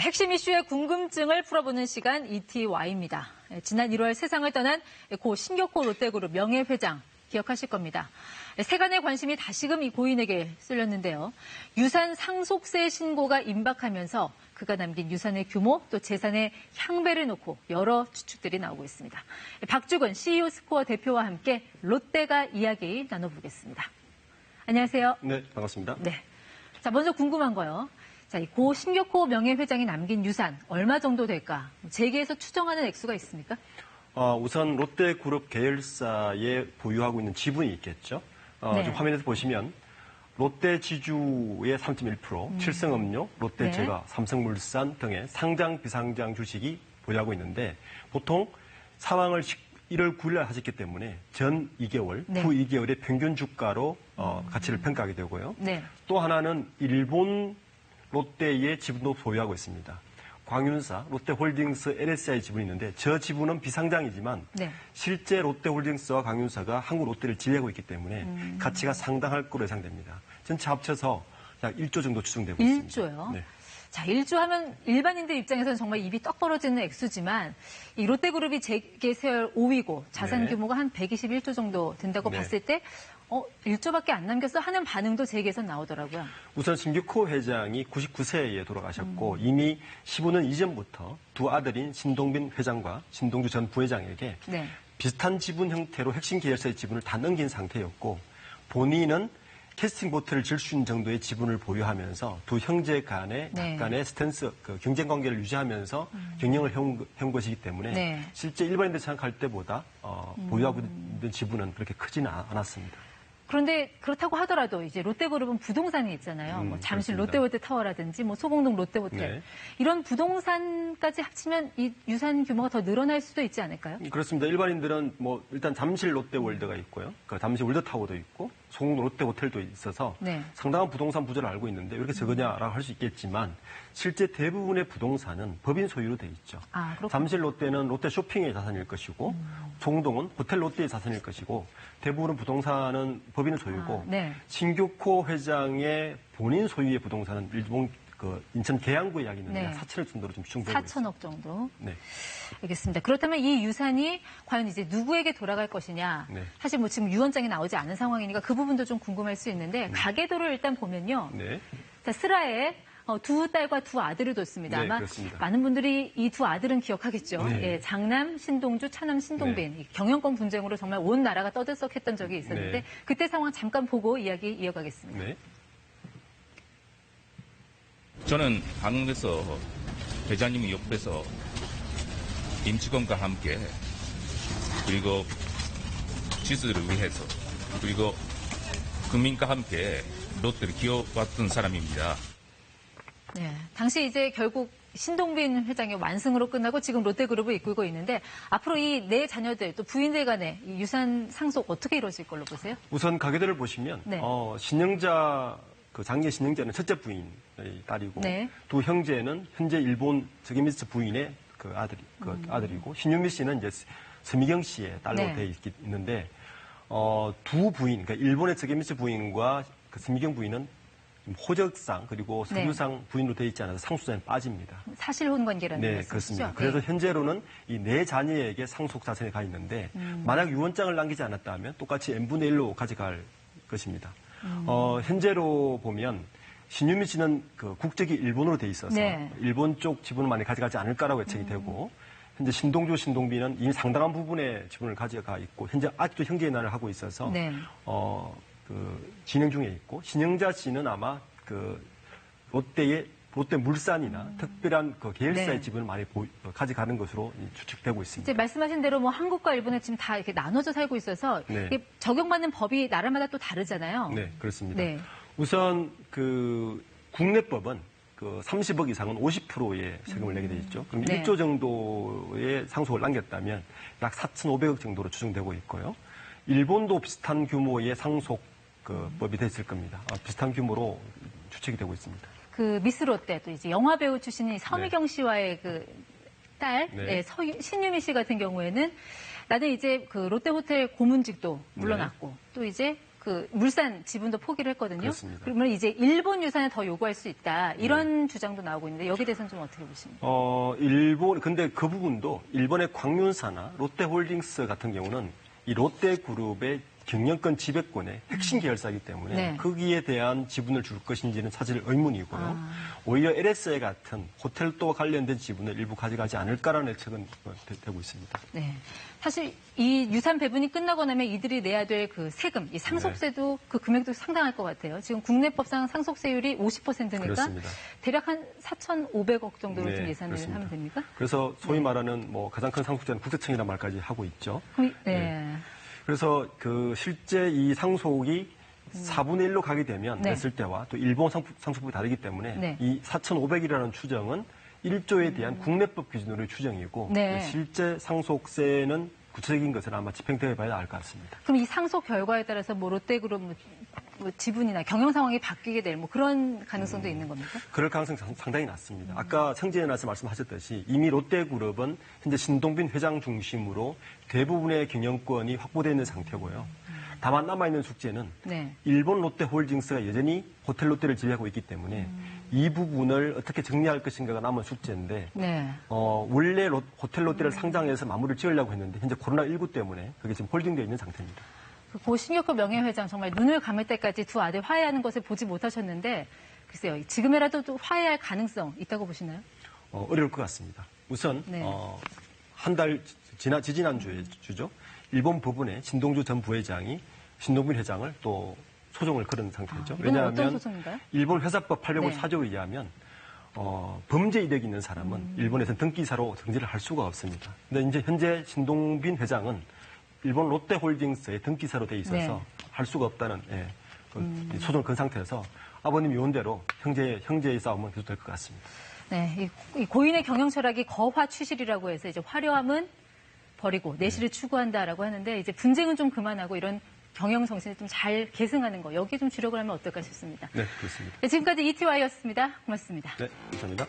핵심 이슈의 궁금증을 풀어보는 시간 ETY입니다. 지난 1월 세상을 떠난 고 신격호 롯데그룹 명예회장 기억하실 겁니다. 세간의 관심이 다시금 이 고인에게 쏠렸는데요. 유산 상속세 신고가 임박하면서 그가 남긴 유산의 규모 또 재산의 향배를 놓고 여러 추측들이 나오고 있습니다. 박주근 CEO 스코어 대표와 함께 롯데가 이야기 나눠보겠습니다. 안녕하세요. 네, 반갑습니다. 네. 자, 먼저 궁금한 거요. 자, 이 고 신격호 명예회장이 남긴 유산 얼마 정도 될까? 재계에서 추정하는 액수가 있습니까? 우선 롯데그룹 계열사에 보유하고 있는 지분이 있겠죠. 네. 지금 화면에서 보시면 롯데지주의 3.1%, 칠성음료, 롯데제과, 네. 삼성물산 등의 상장, 비상장 주식이 보유하고 있는데 보통 사망을 1월 9일 날 하셨기 때문에 전 2개월, 네. 후 2개월의 평균 주가로 가치를 평가하게 되고요. 네. 또 하나는 일본 롯데의 지분도 보유하고 있습니다. 광윤사, 롯데홀딩스 LSI 지분이 있는데 저 지분은 비상장이지만 네. 실제 롯데홀딩스와 광윤사가 한국 롯데를 지배하고 있기 때문에 가치가 상당할 거로 예상됩니다. 전체 합쳐서 약 1조 정도 추정되고 있습니다. 1조요? 네. 자, 1조 하면 일반인들 입장에서는 정말 입이 떡 벌어지는 액수지만 이 롯데그룹이 재계 세열 5위고 자산 네. 규모가 한 121조 정도 된다고 네. 봤을 때 1조밖에 안 남겼어 하는 반응도 재계에서 나오더라고요. 우선 신격호 회장이 99세에 돌아가셨고 이미 15년 이전부터 두 아들인 신동빈 회장과 신동주 전 부회장에게 네. 비슷한 지분 형태로 핵심 계열사의 지분을 다 넘긴 상태였고 본인은 캐스팅 보트를 질 수 있는 정도의 지분을 보유하면서 두 형제 간의 네. 약간의 스탠스, 경쟁 관계를 유지하면서 경영을 해온 것이기 때문에 네. 실제 일반인들 생각할 때보다 보유하고 있는 지분은 그렇게 크지는 않았습니다. 그런데 그렇다고 하더라도 이제 롯데그룹은 부동산이 있잖아요. 뭐 잠실 그렇습니다. 롯데월드타워라든지 뭐 소공동 롯데호텔 네. 이런 부동산까지 합치면 이 유산 규모가 더 늘어날 수도 있지 않을까요? 그렇습니다. 일반인들은 뭐 일단 잠실 롯데월드가 있고요. 잠실 월드타워도 있고 소공동 롯데호텔도 있어서 네. 상당한 부동산 부조를 알고 있는데 왜 이렇게 적으냐라고 할 수 있겠지만 실제 대부분의 부동산은 법인 소유로 돼 있죠. 아, 그렇군요. 잠실 롯데는 롯데 쇼핑의 자산일 것이고 소공동은 호텔 롯데의 자산일 것이고 대부분은 부동산은 법인의 소유고 네. 신격호 회장의 본인 소유의 부동산은 일본 인천 계양구에 약 있는데 네. 4천억 정도로 좀 추정되고 있습니다. 4천억 정도. 네. 알겠습니다. 그렇다면 이 유산이 과연 이제 누구에게 돌아갈 것이냐. 네. 사실 뭐 지금 유언장이 나오지 않은 상황이니까 그 부분도 좀 궁금할 수 있는데 가계도를 일단 보면요. 네. 자, 슬하에 두 딸과 두 아들을 뒀습니다. 네, 아마 그렇습니다. 많은 분들이 이 두 아들은 기억하겠죠. 네. 예, 장남 신동주, 차남 신동빈. 이 경영권 분쟁으로 정말 온 나라가 떠들썩했던 적이 있었는데 네. 그때 상황 잠깐 보고 이야기 이어가겠습니다. 네. 저는 한국에서 회장님 옆에서 임직원과 함께 그리고 지수를 위해서 그리고 국민과 함께 롯데를 키워왔던 사람입니다. 네, 당시 이제 결국 신동빈 회장의 완승으로 끝나고 지금 롯데그룹을 이끌고 있는데 앞으로 이 네 자녀들 또 부인들 간의 이 유산 상속 어떻게 이루어질 걸로 보세요? 우선 가계들을 보시면 네. 신영자 장녀 신영자는 첫째 부인의 딸이고 네. 두 형제는 현재 일본 저기미스 부인의 아들이고 신유미 씨는 이제 서미경 씨의 딸로 네. 돼 있는데 두 부인 그러니까 일본의 저기미스 부인과 서미경 부인은 호적상 그리고 서류상 부인으로 되어 있지 않아서 상속자는 빠집니다. 사실혼 관계라는 네, 말씀이시죠? 그렇습니다. 그래서 현재로는 이 네 자녀에게 상속 자산이 가 있는데 만약 유언장을 남기지 않았다면 똑같이 n분의 1로 가져갈 것입니다. 현재로 보면 신유미 씨는 국적이 일본으로 돼 있어서 네. 일본 쪽 지분을 많이 가져가지 않을까라고 예측이 되고 현재 신동주, 신동빈은 이미 상당한 부분의 지분을 가져가 있고 현재 아직도 형제인화를 하고 있어서 네. 진행 중에 있고 신영자 씨는 아마 롯데 물산이나 특별한 계열사의 네. 지분을 많이 가져가는 것으로 추측되고 있습니다. 이제 말씀하신 대로 뭐 한국과 일본은 지금 다 이렇게 나눠져 살고 있어서 네. 이게 적용받는 법이 나라마다 또 다르잖아요. 네, 그렇습니다. 네. 우선 국내법은 30억 이상은 50%의 세금을 내게 돼 있죠. 그럼 네. 1조 정도의 상속을 남겼다면 약 4,500억 정도로 추정되고 있고요. 일본도 비슷한 규모의 상속 법이 됐을 겁니다. 비슷한 규모로 추측이 되고 있습니다. 그 미스 롯데 또 이제 영화 배우 출신인 서미경 씨와의 딸 네. 신유미 씨 같은 경우에는 나는 이제 롯데 호텔 고문직도 물러났고 또 이제 그 물산 지분도 포기를 했거든요. 그렇습니다. 그러면 이제 일본 유산을 더 요구할 수 있다. 이런 주장도 나오고 있는데 여기에 대해서는 좀 어떻게 보십니까? 근데 그 부분도 일본의 광윤사나 롯데홀딩스 같은 경우는 이 롯데그룹의 경영권 지배권의 핵심 계열사이기 때문에 네. 거기에 대한 지분을 줄 것인지는 사실 의문이고요. 오히려 LSA 같은 호텔과 관련된 지분을 일부 가져가지 않을까라는 예측은 되고 있습니다. 네. 사실 이 유산 배분이 끝나고 나면 이들이 내야 될 그 세금, 이 상속세도 그 금액도 상당할 것 같아요. 지금 국내법상 상속세율이 50%니까 그렇습니다. 대략 한 4,500억 정도로 좀 네, 예산을 그렇습니다. 하면 됩니까? 그래서 소위 말하는 뭐 가장 큰 상속자는 국세청이라는 말까지 하고 있죠. 네. 그래서 그 실제 이 상속이 4분의 1로 가게 되면 네. 냈을 때와 또 일본 상속법이 다르기 때문에 네. 이 4,500이라는 추정은 1조에 대한 국내법 기준으로의 추정이고 네. 실제 상속세는 구체적인 것을 아마 집행되어 봐야 알 것 같습니다. 그럼 이 상속 결과에 따라서 뭐 롯데그룹 뭐 지분이나 경영 상황이 바뀌게 될 뭐 그런 가능성도 있는 겁니까? 그럴 가능성이 상당히 낮습니다. 아까 성재현에서 말씀하셨듯이 이미 롯데그룹은 현재 신동빈 회장 중심으로 대부분의 경영권이 확보되어 있는 상태고요. 다만 남아있는 숙제는 네. 일본 롯데홀딩스가 여전히 호텔 롯데를 지배하고 있기 때문에 이 부분을 어떻게 정리할 것인가가 남은 숙제인데 네. 원래 호텔 롯데를 상장해서 마무리를 지으려고 했는데 현재 코로나19 때문에 그게 지금 홀딩되어 있는 상태입니다. 고 신격호 명예회장 정말 눈을 감을 때까지 두 아들 화해하는 것을 보지 못하셨는데 글쎄요. 지금이라도 또 화해할 가능성 있다고 보시나요? 어려울 것 같습니다. 우선 네. 한 달 지지난 주죠. 일본 법원에 신동주 전 부회장이 신동빈 회장을 또 소송을 걸은 상태죠. 이건 왜냐하면 어떤 소송인가요? 일본 회사법 805 네. 4조에 의하면 범죄 이력이 있는 사람은 일본에서는 등기사로 정지를 할 수가 없습니다. 근데 이제 현재 신동빈 회장은 일본 롯데홀딩스의 등기사로 돼 있어서 네. 할 수가 없다는 그 소송을 건 상태에서 아버님 요원대로 형제의 싸움은 계속될 것 같습니다. 네, 이 고인의 경영 철학이 거화 추실이라고 해서 이제 화려함은 버리고 내실을 추구한다라고 하는데 이제 분쟁은 좀 그만하고 이런 경영 정신을 좀 잘 계승하는 거 여기에 좀 주력을 하면 어떨까 싶습니다. 네, 그렇습니다. 네, 지금까지 ETY였습니다. 고맙습니다. 네, 감사합니다.